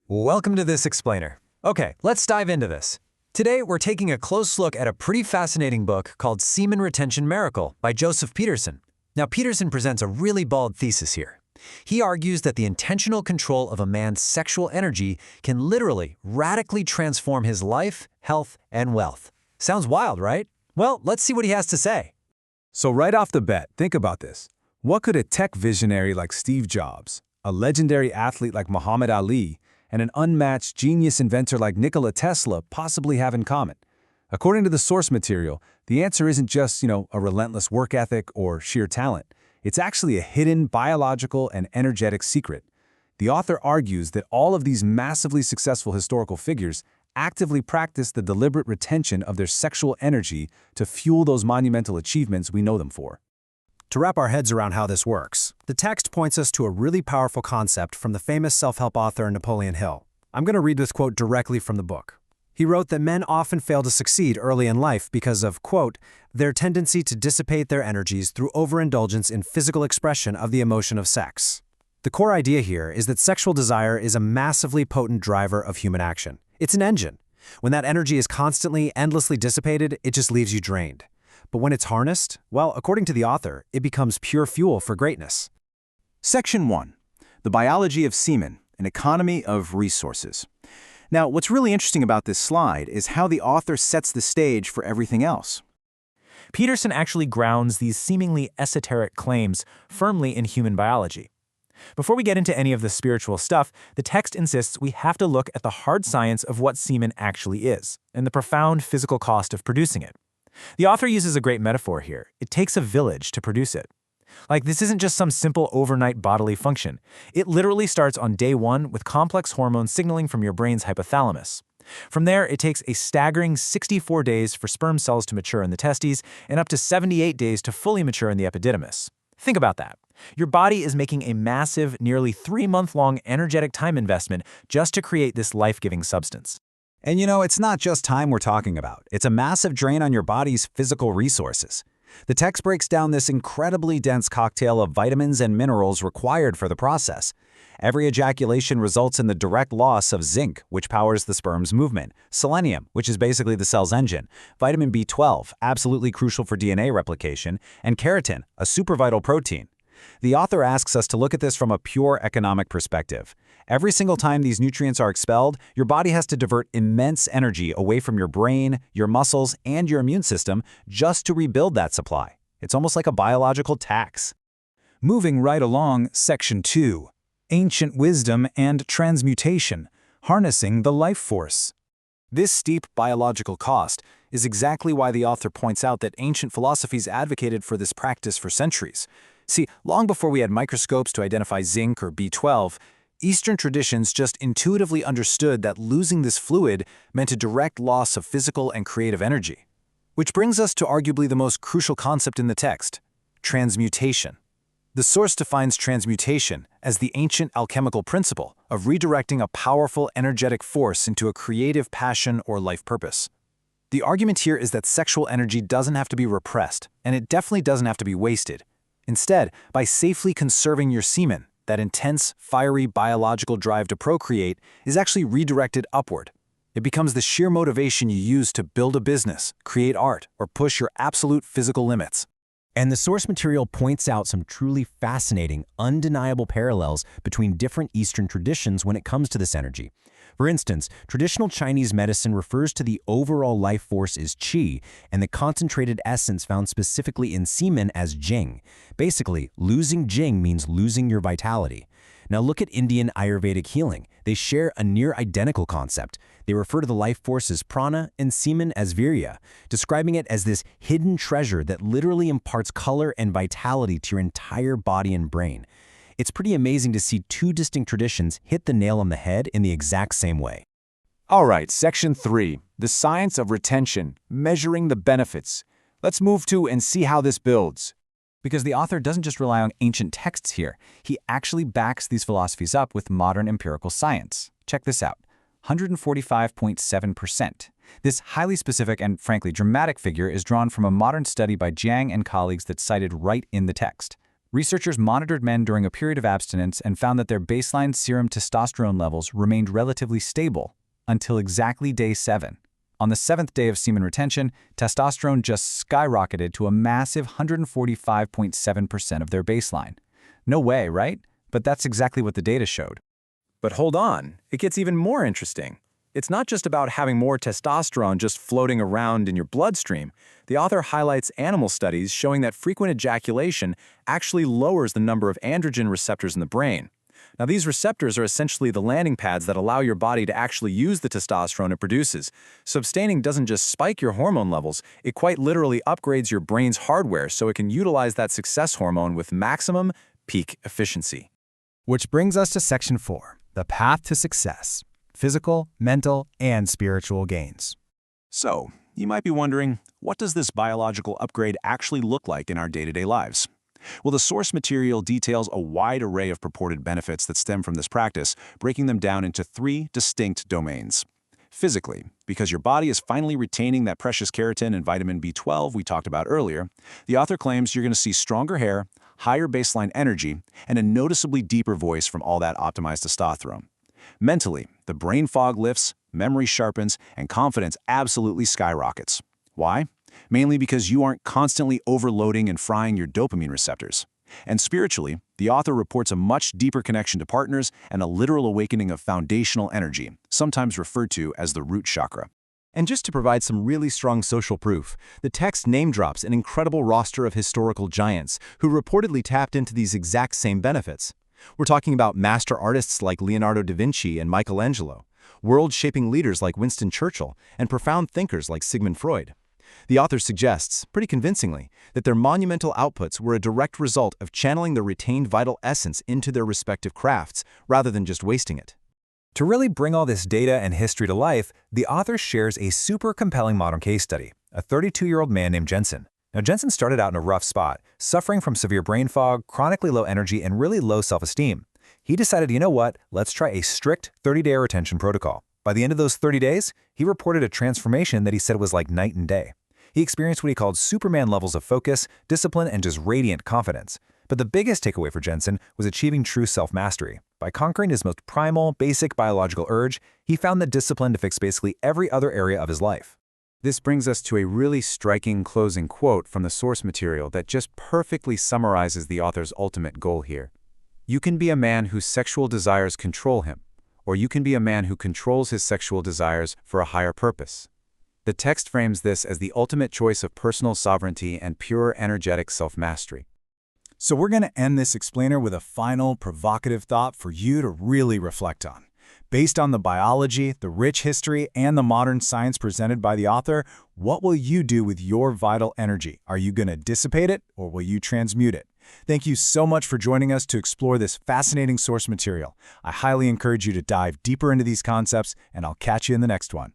Welcome to this explainer. Okay, let's dive into this. Today, we're taking a close look at a pretty fascinating book called Semen Retention Miracle by Joseph Peterson. Now, Peterson presents a really bold thesis here. He argues that the intentional control of a man's sexual energy can literally radically transform his life, health, and wealth. Sounds wild, right? Well, let's see what he has to say. So right off the bat, think about this. What could a tech visionary like Steve Jobs, a legendary athlete like Muhammad Ali, and an unmatched genius inventor like Nikola Tesla possibly have in common? According to the source material, the answer isn't just, a relentless work ethic or sheer talent. It's actually a hidden biological and energetic secret. The author argues that all of these massively successful historical figures actively practice the deliberate retention of their sexual energy to fuel those monumental achievements we know them for. To wrap our heads around how this works, the text points us to a really powerful concept from the famous self-help author Napoleon Hill. I'm going to read this quote directly from the book. He wrote that men often fail to succeed early in life because of, quote, their tendency to dissipate their energies through overindulgence in physical expression of the emotion of sex. The core idea here is that sexual desire is a massively potent driver of human action. It's an engine. When that energy is constantly, endlessly dissipated, it just leaves you drained. But when it's harnessed, well, according to the author, it becomes pure fuel for greatness. Section 1. The Biology of Semen, an Economy of Resources. Now, what's really interesting about this slide is how the author sets the stage for everything else. Peterson actually grounds these seemingly esoteric claims firmly in human biology. Before we get into any of the spiritual stuff, the text insists we have to look at the hard science of what semen actually is, and the profound physical cost of producing it. The author uses a great metaphor here. It takes a village to produce it. This isn't just some simple overnight bodily function. It literally starts on day one with complex hormone signaling from your brain's hypothalamus. From there, it takes a staggering 64 days for sperm cells to mature in the testes and up to 78 days to fully mature in the epididymis. Think about that. Your body is making a massive, nearly 3-month-long energetic time investment just to create this life-giving substance. And it's not just time we're talking about. It's a massive drain on your body's physical resources. The text breaks down this incredibly dense cocktail of vitamins and minerals required for the process. Every ejaculation results in the direct loss of zinc, which powers the sperm's movement, selenium, which is basically the cell's engine, vitamin B12, absolutely crucial for DNA replication, and keratin, a super vital protein. The author asks us to look at this from a pure economic perspective. Every single time these nutrients are expelled, your body has to divert immense energy away from your brain, your muscles, and your immune system just to rebuild that supply. It's almost like a biological tax. Moving right along, Section 2. Ancient Wisdom and Transmutation, Harnessing the Life Force. This steep biological cost is exactly why the author points out that ancient philosophies advocated for this practice for centuries. See, long before we had microscopes to identify zinc or B12, Eastern traditions just intuitively understood that losing this fluid meant a direct loss of physical and creative energy. Which brings us to arguably the most crucial concept in the text, transmutation. The source defines transmutation as the ancient alchemical principle of redirecting a powerful energetic force into a creative passion or life purpose. The argument here is that sexual energy doesn't have to be repressed, and it definitely doesn't have to be wasted. Instead, by safely conserving your semen, that intense, fiery biological drive to procreate is actually redirected upward. It becomes the sheer motivation you use to build a business, create art, or push your absolute physical limits. And the source material points out some truly fascinating, undeniable parallels between different Eastern traditions when it comes to this energy. For instance, traditional Chinese medicine refers to the overall life force as qi and the concentrated essence found specifically in semen as jing. Basically, losing jing means losing your vitality. Now look at Indian Ayurvedic healing. They share a near-identical concept. They refer to the life force as prana and semen as virya, describing it as this hidden treasure that literally imparts color and vitality to your entire body and brain. It's pretty amazing to see two distinct traditions hit the nail on the head in the exact same way. All right, Section 3, the science of retention, measuring the benefits. Let's move to and see how this builds. Because the author doesn't just rely on ancient texts here, he actually backs these philosophies up with modern empirical science. Check this out, 145.7%. This highly specific and frankly dramatic figure is drawn from a modern study by Jiang and colleagues that's cited right in the text. Researchers monitored men during a period of abstinence and found that their baseline serum testosterone levels remained relatively stable until exactly day 7. On the 7th day of semen retention, testosterone just skyrocketed to a massive 145.7% of their baseline. No way, right? But that's exactly what the data showed. But hold on, it gets even more interesting. It's not just about having more testosterone just floating around in your bloodstream. The author highlights animal studies showing that frequent ejaculation actually lowers the number of androgen receptors in the brain. Now, these receptors are essentially the landing pads that allow your body to actually use the testosterone it produces. So abstaining doesn't just spike your hormone levels, it quite literally upgrades your brain's hardware so it can utilize that success hormone with maximum peak efficiency. Which brings us to Section 4, the path to success: physical, mental, and spiritual gains. So, you might be wondering, what does this biological upgrade actually look like in our day-to-day lives? Well, the source material details a wide array of purported benefits that stem from this practice, breaking them down into 3 distinct domains. Physically, because your body is finally retaining that precious keratin and vitamin B12 we talked about earlier, the author claims you're going to see stronger hair, higher baseline energy, and a noticeably deeper voice from all that optimized testosterone. Mentally, the brain fog lifts, memory sharpens, and confidence absolutely skyrockets. Why? Mainly because you aren't constantly overloading and frying your dopamine receptors. And spiritually, the author reports a much deeper connection to partners and a literal awakening of foundational energy, sometimes referred to as the root chakra. And just to provide some really strong social proof, the text name drops an incredible roster of historical giants who reportedly tapped into these exact same benefits. We're talking about master artists like Leonardo da Vinci and Michelangelo, world-shaping leaders like Winston Churchill, and profound thinkers like Sigmund Freud. The author suggests, pretty convincingly, that their monumental outputs were a direct result of channeling their retained vital essence into their respective crafts, rather than just wasting it. To really bring all this data and history to life, the author shares a super compelling modern case study, a 32-year-old man named Jensen. Now, Jensen started out in a rough spot, suffering from severe brain fog, chronically low energy, and really low self-esteem. He decided, you know what, let's try a strict 30-day retention protocol. By the end of those 30 days, he reported a transformation that he said was like night and day. He experienced what he called Superman levels of focus, discipline, and just radiant confidence. But the biggest takeaway for Jensen was achieving true self-mastery. By conquering his most primal, basic biological urge, he found the discipline to fix basically every other area of his life. This brings us to a really striking closing quote from the source material that just perfectly summarizes the author's ultimate goal here. You can be a man whose sexual desires control him, or you can be a man who controls his sexual desires for a higher purpose. The text frames this as the ultimate choice of personal sovereignty and pure energetic self-mastery. So we're going to end this explainer with a final, provocative thought for you to really reflect on. Based on the biology, the rich history, and the modern science presented by the author, what will you do with your vital energy? Are you going to dissipate it, or will you transmute it? Thank you so much for joining us to explore this fascinating source material. I highly encourage you to dive deeper into these concepts, and I'll catch you in the next one.